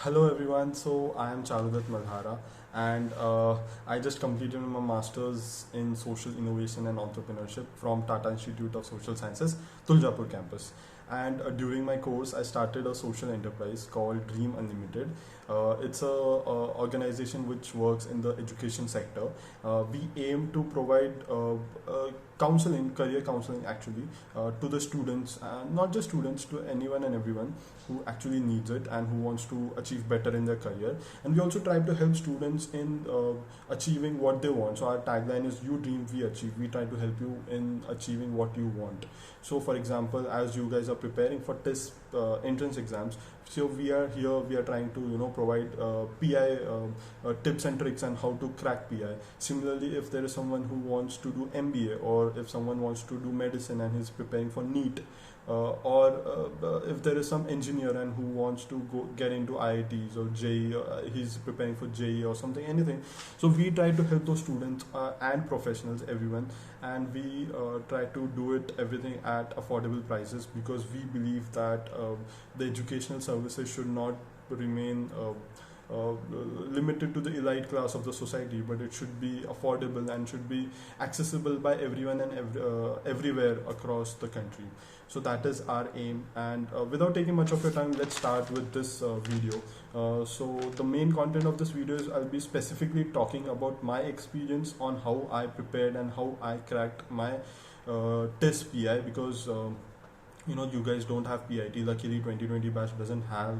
Hello everyone, so I am Charudat Malhara and I just completed my master's in social innovation and entrepreneurship from Tata Institute of Social Sciences, Tuljapur campus. And during my course, I started a social enterprise called Dream Unlimited. It's a organization which works in the education sector. We aim to provide counseling, career counseling actually, to the students, and not just students, to anyone and everyone who actually needs it and who wants to achieve better in their career. And we also try to help students in achieving what they want. So our tagline is "You dream, we achieve." We try to help you in achieving what you want. So for example, as you guys are preparing for test entrance exams, so we are here, we are trying to provide PI tips and tricks on how to crack PI. Similarly, if there is someone who wants to do MBA, or if someone wants to do medicine and is preparing for NEET, or if there is some engineer and who wants to go get into IITs or JEE, he's preparing for JEE or something, anything. So we try to help those students and professionals, everyone, and we try to do it everything at affordable prices, because we believe that the educational services should not remain limited to the elite class of the society, but it should be affordable and should be accessible by everyone and everywhere across the country. So that is our aim. And without taking much of your time, let's start with this video. So the main content of this video is I'll be specifically talking about my experience on how I prepared and how I cracked my test PI, because you guys don't have PIT. Luckily 2020 batch doesn't have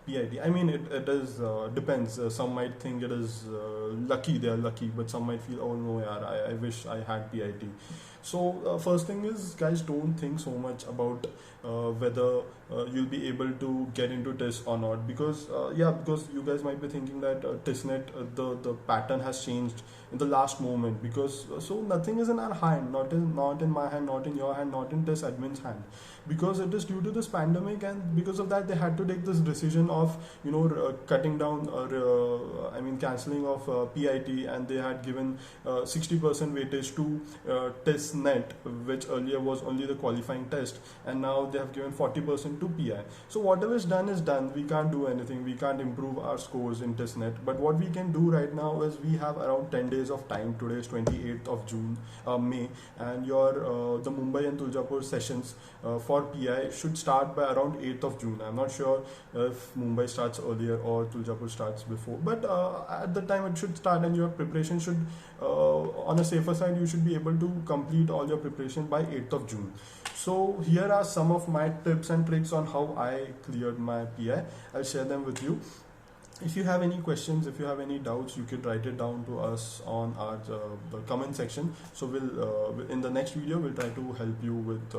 PIT. I mean, it is depends. Some might think it is lucky, they are lucky, but some might feel, oh no, yaar, I wish I had PIT. So first thing is, guys, don't think so much about whether you'll be able to get into TIS or not, because because you guys might be thinking that TISnet, the pattern has changed in the last moment, because so nothing is in our hand, not in my hand, not in your hand, not in TIS admin's hand, because it is due to this pandemic, and because of that they had to take this decision of cutting down, or cancelling of PIT, and they had given 60% weightage to TISnet, which earlier was only the qualifying test, and now they have given 40% to PI. So whatever is done is done. We can't do anything. We can't improve our scores in TISnet. But what we can do right now is we have around 10 days of time. Today is 28th of May, and the Mumbai and Tuljapur sessions for PI should start by around 8th of June. I'm not sure if Mumbai starts earlier or Tuljapur starts before, but at the time it should start, and your preparation should, on a safer side, you should be able to complete all your preparation by 8th of June. So here are some of my tips and tricks on how I cleared my PI. I'll share them with you. If you have any questions, if you have any doubts, you can write it down to us on our the comment section. So we'll in the next video we'll try to help you with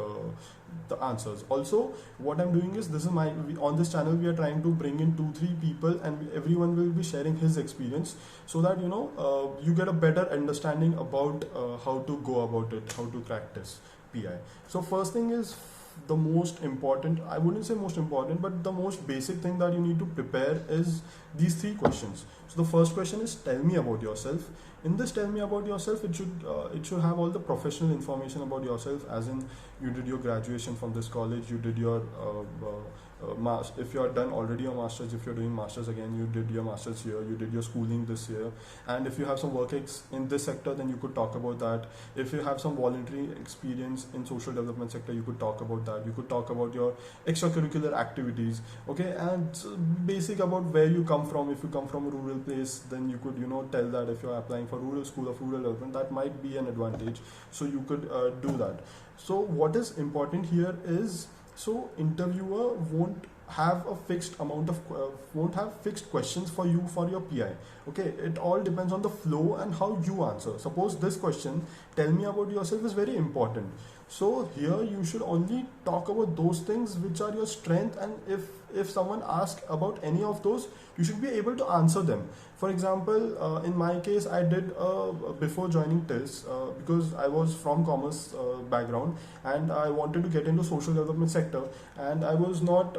the answers. Also, what I'm doing is, on this channel we are trying to bring in 2-3 people, and everyone will be sharing his experience, so that you get a better understanding about how to go about it, how to practice PI. So first thing is, the most important, I wouldn't say most important, but the most basic thing that you need to prepare is these 3 questions. So the first question is, tell me about yourself. In this tell me about yourself, it should have all the professional information about yourself, as in you did your graduation from this college, you did your if you are done already your masters, if you're doing masters again, you did your masters here, you did your schooling this year, and if you have some work in this sector, then you could talk about that. If you have some voluntary experience in social development sector, you could talk about that. You could talk about your extracurricular activities, okay, and basic about where you come from. If you come from a rural place, then you could tell that. If you're applying for rural school of rural development, that might be an advantage, so you could do that. So what is important here is, so interviewer won't have a fixed amount of won't have fixed questions for you for your PI. Okay, it all depends on the flow and how you answer. Suppose this question, tell me about yourself, is very important. So here you should only talk about those things which are your strength, and if someone asks about any of those, you should be able to answer them. For example, in my case, I did before joining TIS, because I was from commerce background, and I wanted to get into social development sector, and I was not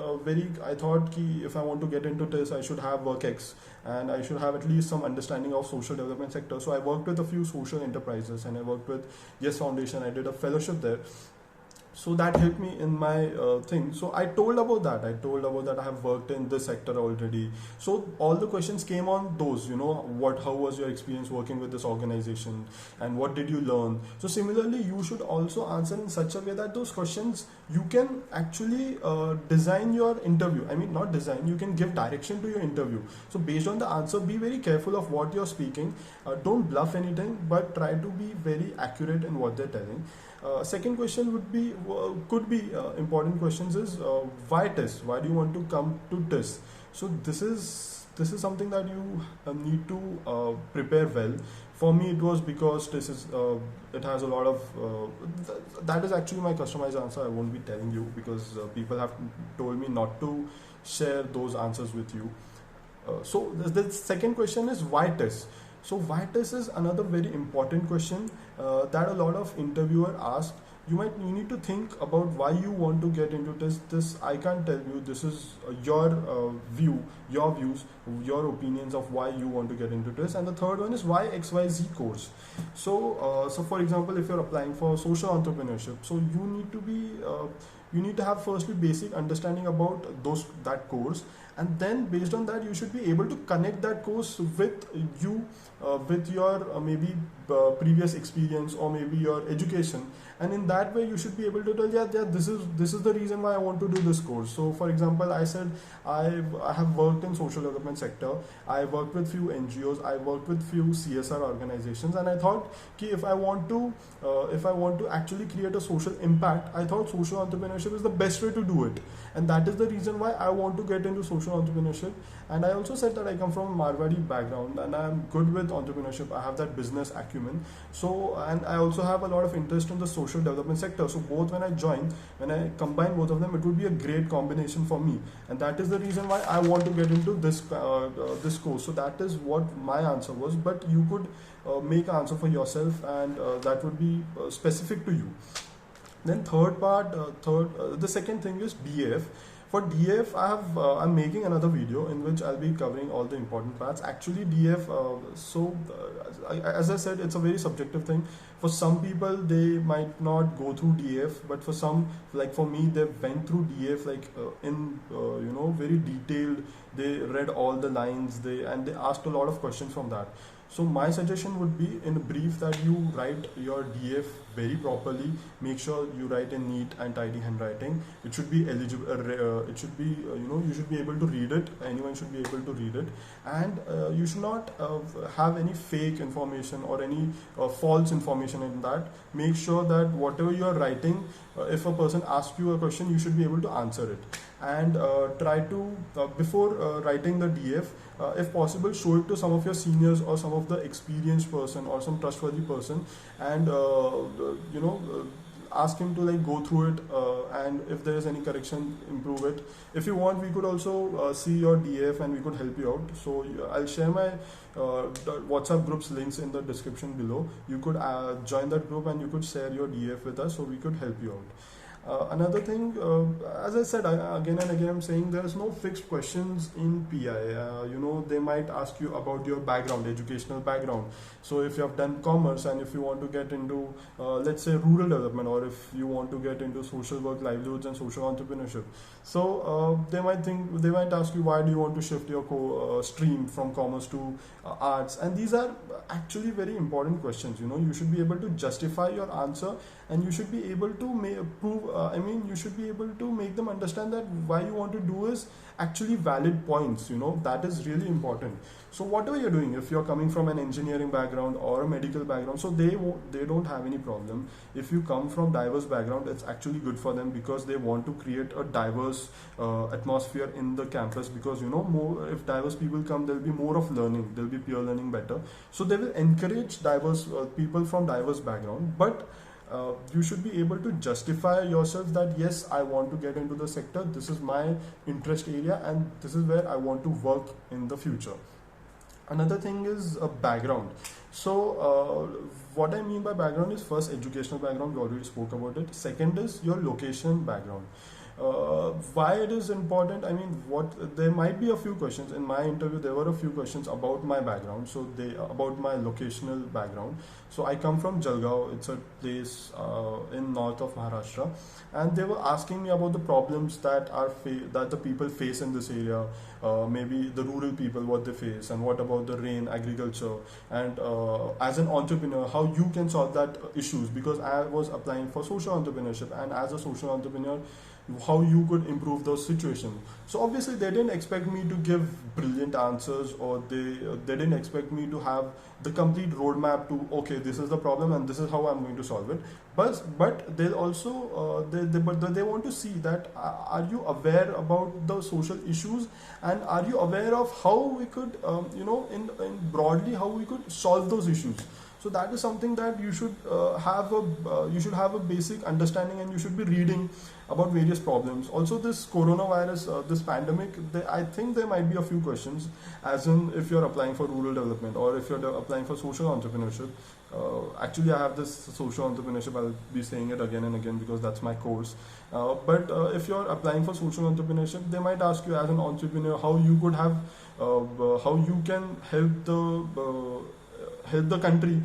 I thought ki if I want to get into TIS, I should have WorkX, and I should have at least some understanding of social development sector. So I worked with a few social enterprises, and I worked with Yes Foundation. I did a fellowship there. So that helped me in my thing. So I told about that. I have worked in this sector already. So all the questions came on those, how was your experience working with this organization, and what did you learn. So similarly, you should also answer in such a way that those questions you can actually design your interview. I mean, not design, you can give direction to your interview. So based on the answer, be very careful of what you're speaking. Don't bluff anything, but try to be very accurate in what they're telling. Second question would be could be important questions is why TISS? Why do you want to come to TISS? So this is something that you need to prepare well. For me, it was because TISS is it has a lot of that is actually my customized answer. I won't be telling you because people have told me not to share those answers with you. So the second question is why TISS? So why TISS is another very important question that a lot of interviewer ask. You need to think about why you want to get into this. This I can't tell you. This is your view, your views, your opinions of why you want to get into this. And the third one is why XYZ course. So for example, if you're applying for social entrepreneurship, so you need to have firstly basic understanding about that course, and then based on that you should be able to connect that course with you with your maybe previous experience or maybe your education, and in that way you should be able to tell, yeah, this is the reason why I want to do this course. So for example, I said I have worked in social development sector, I worked with few NGOs, I worked with few CSR organizations, and I thought if I want to actually create a social impact, I thought social entrepreneurship is the best way to do it, and that is the reason why I want to get into social entrepreneurship. And I also said that I come from a Marwadi background and I'm good with entrepreneurship. I have that business acumen. So, and I also have a lot of interest in the social development sector. So both when I combine both of them, it would be a great combination for me. And that is the reason why I want to get into this course. So that is what my answer was. But you could make an answer for yourself, and that would be specific to you. Then the second thing is DAF. For DAF, I'm making another video in which I'll be covering all the important parts. Actually, DAF, as I said, it's a very subjective thing. For some people, they might not go through DAF, but for some, like for me, they went through DAF very detailed. They read all the lines, and they asked a lot of questions from that. So my suggestion would be, in a brief, that you write your DF very properly. Make sure you write in neat and tidy handwriting. It should be eligible. It should be you should be able to read it. Anyone should be able to read it, and you should not have any fake information or any false information in that. Make sure that whatever you are writing, if a person asks you a question, you should be able to answer it. And try to before writing the DF, if possible, show it to some of your seniors or some of the experienced person or some trustworthy person, and ask him to go through it, and if there is any correction, improve it. If you want, we could also see your DF and we could help you out. So I'll share my WhatsApp group's links in the description below. You could join that group and you could share your DF with us, so we could help you out. Another thing, as I said again and again, I'm saying there is no fixed questions in PI. They might ask you about your background, educational background. So if you have done commerce and if you want to get into, let's say, rural development, or if you want to get into social work, livelihoods, and social entrepreneurship, so they might ask you, why do you want to shift your stream from commerce to arts? And these are actually very important questions. You should be able to justify your answer, and you should be able to you should be able to make them understand that why you want to do is actually valid points. That is really important. So whatever you're doing, if you're coming from an engineering background or a medical background, so they don't have any problem. If you come from diverse background, it's actually good for them, because they want to create a diverse atmosphere in the campus, because more, if diverse people come, there'll be more of learning, there'll be peer learning better. So they will encourage diverse people from diverse background, but you should be able to justify yourself that yes, I want to get into the sector, this is my interest area, and this is where I want to work in the future. Another thing is a background. So what I mean by background is, first, educational background, we already spoke about it. Second is your location background. Why it is important? I mean, what there might be a few questions in my interview. There were a few questions about my background, so they about my locational background. So I come from Jalgaon. It's a place in north of Maharashtra, and they were asking me about the problems that that the people face in this area. Maybe the rural people, what they face, and what about the rain, agriculture, and as an entrepreneur, how you can solve that issues. Because I was applying for social entrepreneurship, and as a social entrepreneur, how you could improve those situations. So obviously they didn't expect me to give brilliant answers, or they didn't expect me to have the complete roadmap to, okay, this is the problem and this is how I'm going to solve it. But they also they want to see that are you aware about the social issues, and are you aware of how we could in broadly how we could solve those issues. So that is something that you should have a basic understanding, and you should be reading about various problems. Also, this coronavirus, this pandemic, I think there might be a few questions, as in if you're applying for rural development or if you're applying for social entrepreneurship. Actually, I have this social entrepreneurship. I'll be saying it again and again because that's my course. But if you're applying for social entrepreneurship, they might ask you as an entrepreneur how you could have, how you can help the country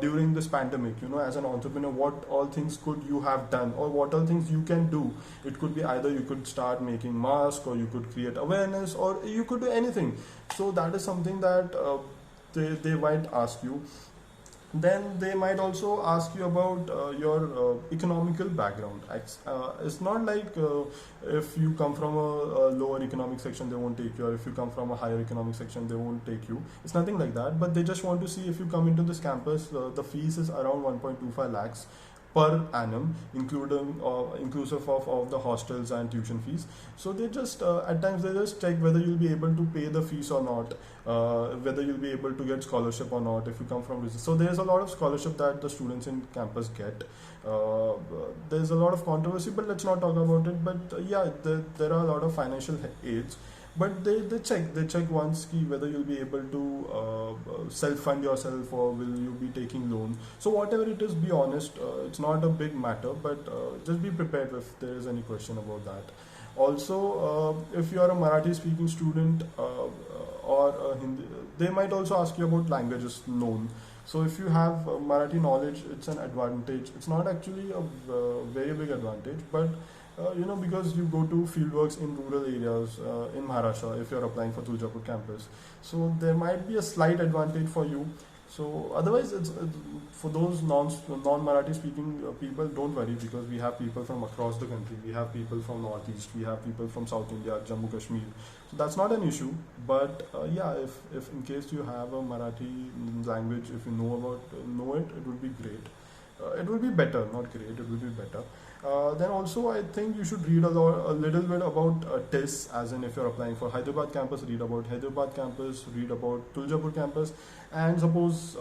during this pandemic. As an entrepreneur, what all things could you have done, or what all things you can do. It could be either you could start making masks, or you could create awareness, or you could do anything. So that is something that they might ask you. Then they might also ask you about your economical background. It's not like if you come from a lower economic section, they won't take you, or if you come from a higher economic section, they won't take you. It's nothing like that, but they just want to see if you come into this campus. The fees is around 1.25 lakhs per annum, inclusive of the hostels and tuition fees. So they just at times they just check whether you'll be able to pay the fees or not, whether you'll be able to get scholarship or not if you come from business. So there's a lot of scholarship that the students in campus get. There's a lot of controversy, but let's not talk about it. But yeah, there are a lot of financial aids. But they check once key whether you'll be able to self-fund yourself, or will you be taking loan. So whatever it is, be honest. It's not a big matter, but just be prepared if there is any question about that. Also, if you are a Marathi speaking student or Hindi, they might also ask you about languages known. So if you have Marathi knowledge, it's an advantage. It's not actually a very big advantage, but because you go to fieldworks in rural areas in Maharashtra if you're applying for Tuljapur campus, so there might be a slight advantage for you. So otherwise, it's for those non-Marathi speaking people, don't worry, because we have people from across the country. We have people from Northeast, we have people from South India, Jammu Kashmir. So that's not an issue. But yeah, if in case you have a Marathi language, if you know it would be great. It will be better, not great. It will be better. Then also, I think you should read a little bit about TIS, as in if you're applying for Hyderabad campus, read about Hyderabad campus, read about Tuljapur campus, and suppose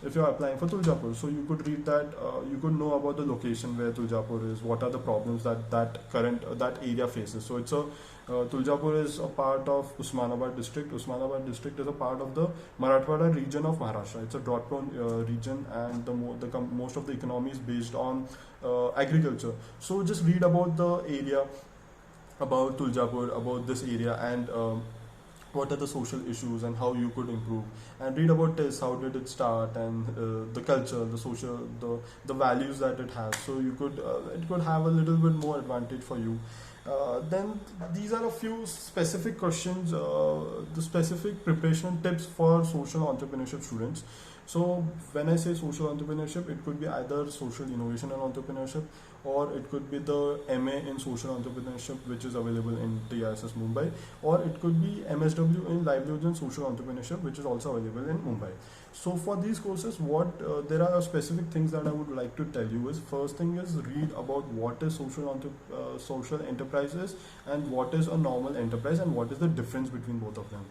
if you're applying for Tuljapur, so you could read that, you could know about the location where Tuljapur is, what are the problems that area faces. So it's a Tuljapur is a part of Usmanabad district. Usmanabad district is a part of the Marathwada region of Maharashtra. It's a drought-prone region, and most of the economy is based on agriculture. So just read about the area, about Tuljapur, about this area, and what are the social issues and how you could improve. And read about this, how did it start, and the culture, the social, the values that it has. So you could it could have a little bit more advantage for you. Then these are a few specific questions, the specific preparation tips for social entrepreneurship students. So when I say social entrepreneurship, it could be either social innovation and entrepreneurship, or it could be the MA in social entrepreneurship, which is available in TISS Mumbai, or it could be MSW in livelihoods and social entrepreneurship, which is also available in Mumbai. So for these courses, there are specific things that I would like to tell you is, first thing is read about what is social enterprise is, and what is a normal enterprise, and what is the difference between both of them.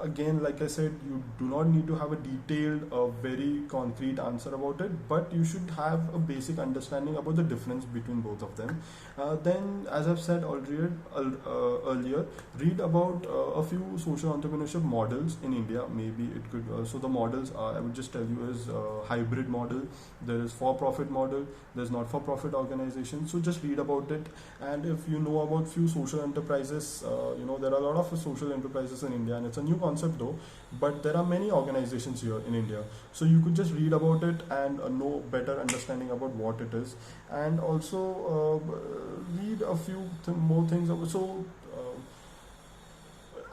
Again, like I said, you do not need to have a detailed detailed, very concrete answer about it, but you should have a basic understanding about the difference between both of them. Then, as I've said earlier, read about a few social entrepreneurship models in India. Maybe it could. So the models I would just tell you is hybrid model. There is for-profit model. There's not-for-profit organization. So just read about it, and if you know about few social enterprises, there are a lot of social enterprises in India, and it's a new concept though. But there are many organizations here in India, so you could just read about it and know better understanding about what it is, and also read a few more things. So,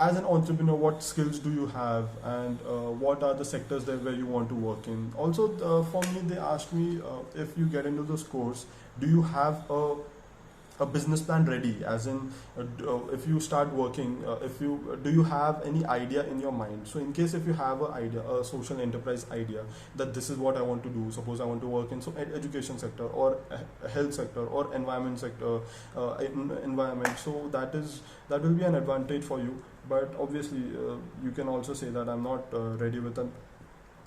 as an entrepreneur, what skills do you have, and what are the sectors there where you want to work in? Also, for me, they asked me, if you get into this course, do you have a business plan ready, as in if you start working, if you do you have any idea in your mind? So in case if you have a idea, a social enterprise idea, that this is what I want to do, suppose I want to work in education sector, or health sector, or environment sector, environment, so that will be an advantage for you. But obviously, you can also say that I'm not ready with an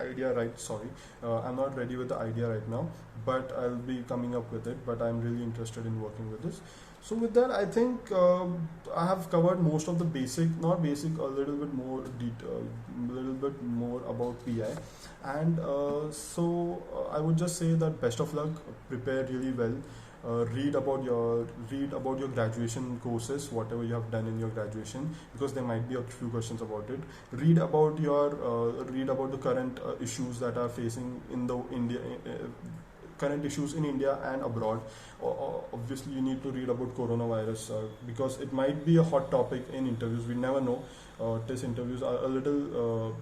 idea right sorry I'm not ready with the idea right now, but I'll be coming up with it, but I'm really interested in working with this. So with that, I think I have covered most of the basic, not basic, a little bit more detail, a little bit more about PI. And I would just say that best of luck, prepare really well. Read about your graduation courses, whatever you have done in your graduation, because there might be a few questions about it. Read about the current issues that are facing in the India, current issues in India and abroad. Obviously, you need to read about coronavirus, because it might be a hot topic in interviews. We never know. Test interviews are a little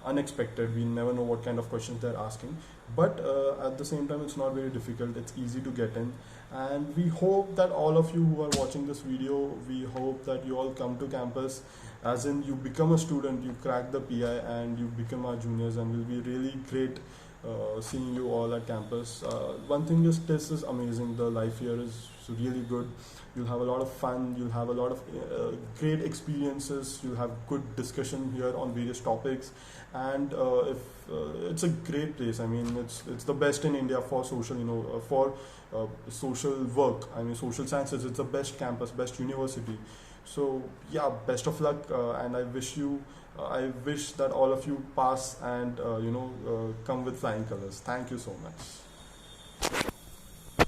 unexpected. We never know what kind of questions they're asking, but at the same time, it's not very difficult. It's easy to get in, and we hope that all of you who are watching this video, we hope that you all come to campus, as in you become a student, you crack the PI, and you become our juniors, and will be really great seeing you all at campus. One thing is, this is amazing. The life here is really good. You'll have a lot of fun. You'll have a lot of great experiences. You'll have good discussion here on various topics, and if it's a great place. I mean, it's the best in India for social, for social work. I mean, social sciences. It's the best campus, best university. So yeah, best of luck, and I wish that all of you pass and come with flying colors. Thank you so much.